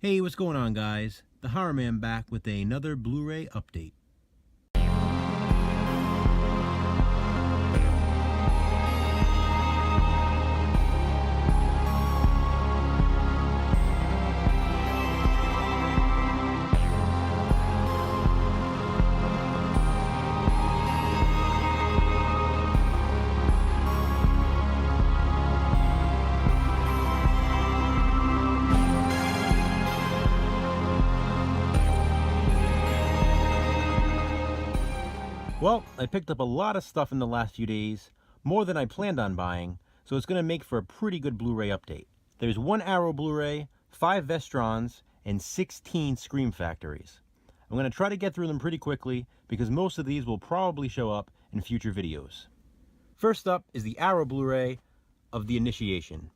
Hey, what's going on, guys? The Horror Man back with another Blu-ray update. Well, I picked up a lot of stuff in the last few days, more than I planned on buying, so it's going to make for a pretty good Blu-ray update. There's 1 Arrow Blu-ray, 5 Vestrons, and 16 Scream Factories. I'm going to try to get through them pretty quickly because most of these will probably show up in future videos. First up is the Arrow Blu-ray of The Initiation.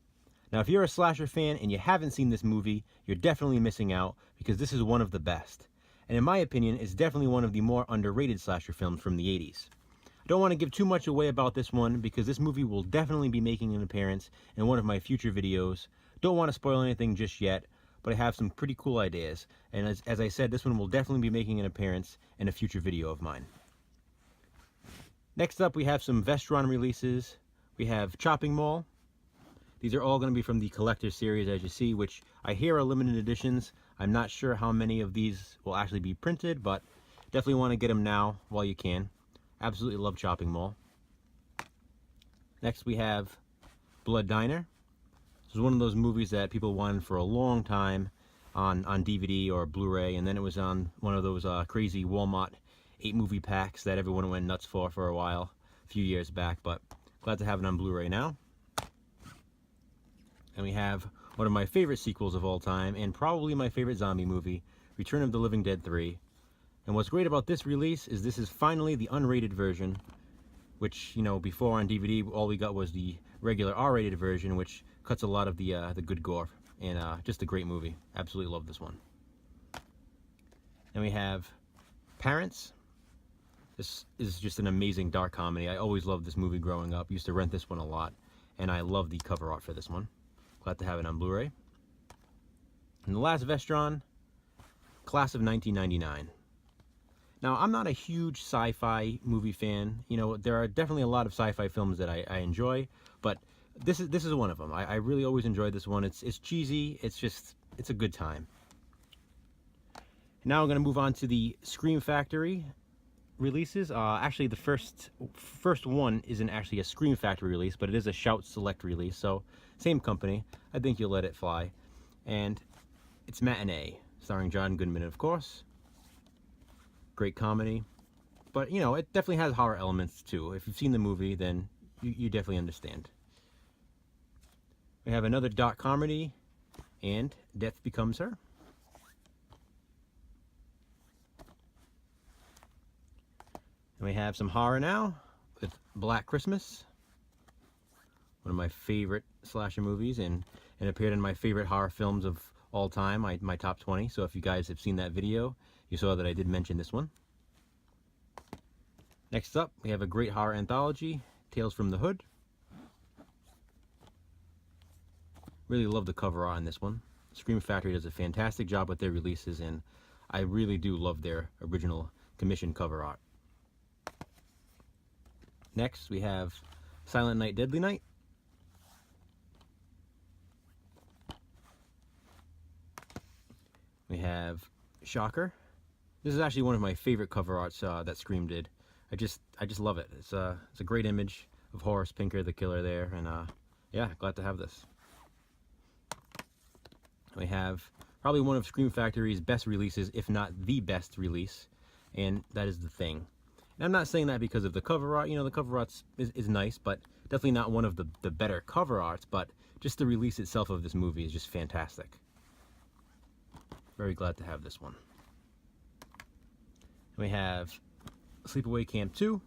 Now, if you're a slasher fan and you haven't seen this movie, you're definitely missing out because this is one of the best. And in my opinion, it's definitely one of the more underrated slasher films from the 80s. I don't want to give too much away about this one because this movie will definitely be making an appearance in one of my future videos. Don't want to spoil anything just yet, but I have some pretty cool ideas. And as I said, this one will definitely be making an appearance in a future video of mine. Next up, we have some Vestron releases. We have Chopping Mall. These are all going to be from the Collector Series, as you see, which I hear are limited editions. I'm not sure how many of these will actually be printed, but definitely want to get them now while you can. Absolutely love Chopping Mall. Next we have Blood Diner. This is one of those movies that people wanted for a long time on DVD or Blu-ray, and then it was on one of those crazy Walmart 8-movie packs that everyone went nuts for a while, a few years back, but glad to have it on Blu-ray now. And we have one of my favorite sequels of all time, and probably my favorite zombie movie, Return of the Living Dead 3. And what's great about this release is this is finally the unrated version, which, you know, before on DVD, all we got was the regular R-rated version, which cuts a lot of the good gore. And just a great movie. Absolutely love this one. And we have Parents. This is just an amazing dark comedy. I always loved this movie growing up. Used to rent this one a lot, and I love the cover art for this one. Glad to have it on Blu-ray. And the last Vestron, Class of 1999. Now, I'm not a huge sci-fi movie fan. You know, there are definitely a lot of sci-fi films that I enjoy, but this is one of them. I really always enjoyed this one. It's cheesy. It's a good time. Now we're going to move on to the Scream Factory releases. Actually, the first one isn't actually a Scream Factory release, but it is a Shout Select release, so same company. I think you'll let it fly. And it's Matinee, starring John Goodman, of course. Great comedy, but you know, it definitely has horror elements too. If you've seen the movie, then you definitely understand. We have another dark comedy, and Death Becomes Her. And we have some horror now with Black Christmas, one of my favorite slasher movies, and appeared in my favorite horror films of all time, my top 20. So if you guys have seen that video, you saw that I did mention this one. Next up, we have a great horror anthology, Tales from the Hood. Really love the cover art on this one. Scream Factory does a fantastic job with their releases, and I really do love their original commission cover art. Next, we have Silent Night, Deadly Night. We have Shocker. This is actually one of my favorite cover arts that Scream did. I just love it. It's a great image of Horace Pinker, the killer there, and yeah, glad to have this. We have probably one of Scream Factory's best releases, if not the best release, and that is The Thing. And I'm not saying that because of the cover art. You know, the cover art is nice, but definitely not one of the better cover arts, but just the release itself of this movie is just fantastic. Very glad to have this one. We have Sleepaway Camp 2.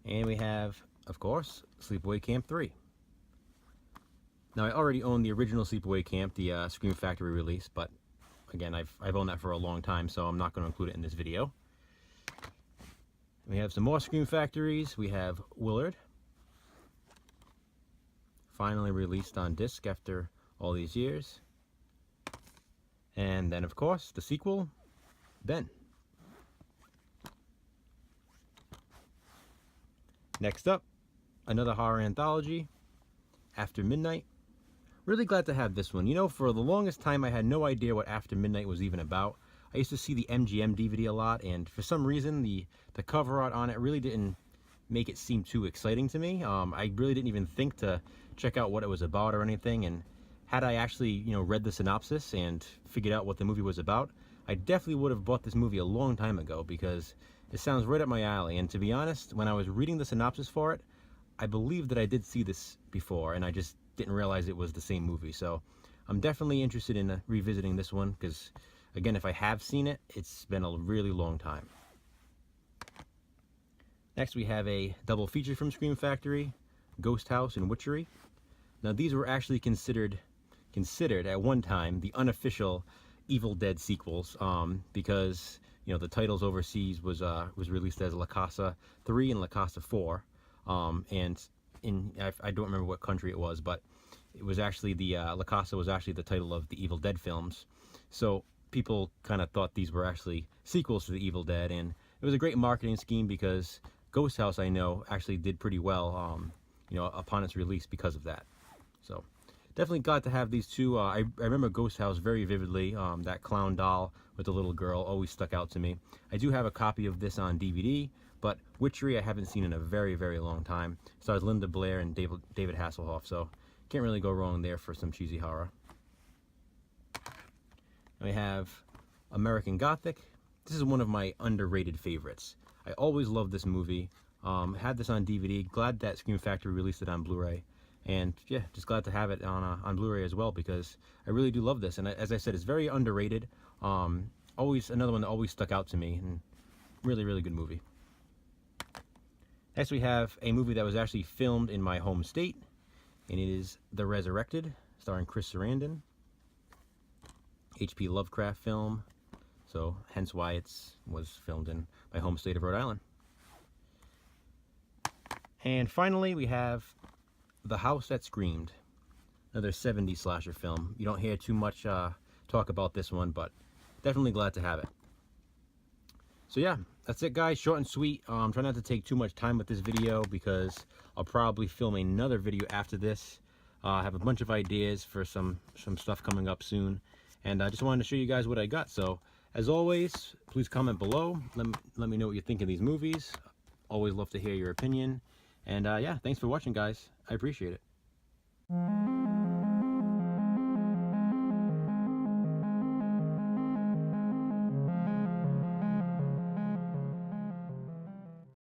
And we have, of course, Sleepaway Camp 3. Now, I already own the original Sleepaway Camp, the Scream Factory release, but again, I've owned that for a long time, so I'm not going to include it in this video. We have some more Scream Factories. We have Willard, finally released on disc after all these years. And then, of course, the sequel, Ben. Next up, another horror anthology, After Midnight. Really glad to have this one. You know, for the longest time I had no idea what After Midnight was even about. I used to see the MGM DVD a lot, and for some reason the cover art on it really didn't make it seem too exciting to me. I really didn't even think to check out what it was about or anything, and had I actually, you know, read the synopsis and figured out what the movie was about, I definitely would have bought this movie a long time ago, because it sounds right up my alley. And to be honest, when I was reading the synopsis for it, I believe that I did see this before, and I just didn't realize it was the same movie. So I'm definitely interested in revisiting this one, because again, if I have seen it, it's been a really long time. Next we have a double feature from Scream Factory, Ghost House and Witchery. Now these were actually considered at one time the unofficial Evil Dead sequels, because, you know, the titles overseas was released as La Casa 3 and La Casa 4, and I don't remember what country it was, but it was actually La Casa was actually the title of the Evil Dead films. So people kind of thought these were actually sequels to the Evil Dead, and it was a great marketing scheme, because Ghost House, I know, actually did pretty well, you know, upon its release because of that. So definitely glad to have these two. I remember Ghost House very vividly. That clown doll with the little girl always stuck out to me. I do have a copy of this on DVD, but Witchery I haven't seen in a very, very long time. It stars Linda Blair and David Hasselhoff, so can't really go wrong there for some cheesy horror. And we have American Gothic. This is one of my underrated favorites. I always loved this movie. Had this on DVD. Glad that Scream Factory released it on Blu-ray. And yeah, just glad to have it on Blu-ray as well, because I really do love this. And as I said, it's very underrated. Always another one that always stuck out to me, and really, really good movie. Next we have a movie that was actually filmed in my home state, and it is The Resurrected, starring Chris Sarandon. H.P. Lovecraft film, so hence why it was filmed in my home state of Rhode Island. And finally we have The House That Screamed, another 70s slasher film. You don't hear too much talk about this one, but definitely glad to have it. So yeah, that's it guys, short and sweet. Try not to take too much time with this video, because I'll probably film another video after this. I have a bunch of ideas for some stuff coming up soon, and I just wanted to show you guys what I got. So as always, please comment below. Let me know what you think of these movies. Always love to hear your opinion. And yeah, thanks for watching guys. I appreciate it.